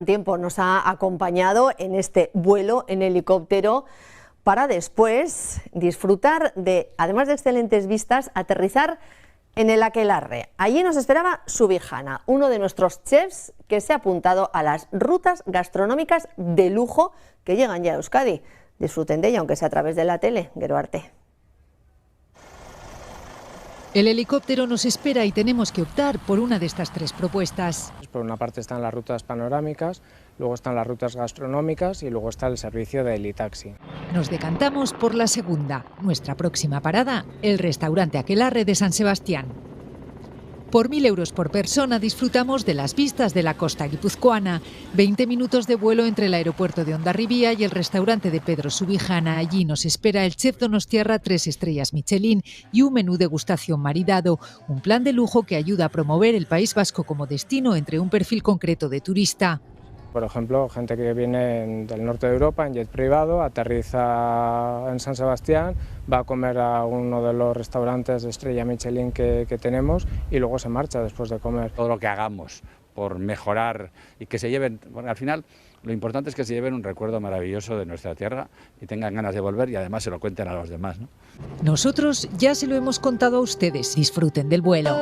Tiempo nos ha acompañado en este vuelo en helicóptero para después disfrutar de, además de excelentes vistas, aterrizar en el Aquelarre. Allí nos esperaba Subijana, uno de nuestros chefs que se ha apuntado a las rutas gastronómicas de lujo que llegan ya a Euskadi. Disfruten de ella, aunque sea a través de la tele. Gero arte. El helicóptero nos espera y tenemos que optar por una de estas tres propuestas. Por una parte están las rutas panorámicas, luego están las rutas gastronómicas y luego está el servicio de helitaxi. Nos decantamos por la segunda. Nuestra próxima parada, el restaurante Aquelarre de San Sebastián. Por 1.000 euros por persona disfrutamos de las vistas de la costa guipuzcoana. 20 minutos de vuelo entre el aeropuerto de Hondarribia y el restaurante de Pedro Subijana. Allí nos espera el chef Donostiarra 3 estrellas Michelin y un menú degustación maridado. Un plan de lujo que ayuda a promover el País Vasco como destino entre un perfil concreto de turista. Por ejemplo, gente que viene del norte de Europa en jet privado, aterriza en San Sebastián, va a comer a uno de los restaurantes de estrella Michelin que tenemos y luego se marcha después de comer. Todo lo que hagamos por mejorar y que se lleven, bueno, al final lo importante es que se lleven un recuerdo maravilloso de nuestra tierra y tengan ganas de volver y además se lo cuenten a los demás, ¿no? Nosotros ya se lo hemos contado a ustedes. Disfruten del vuelo.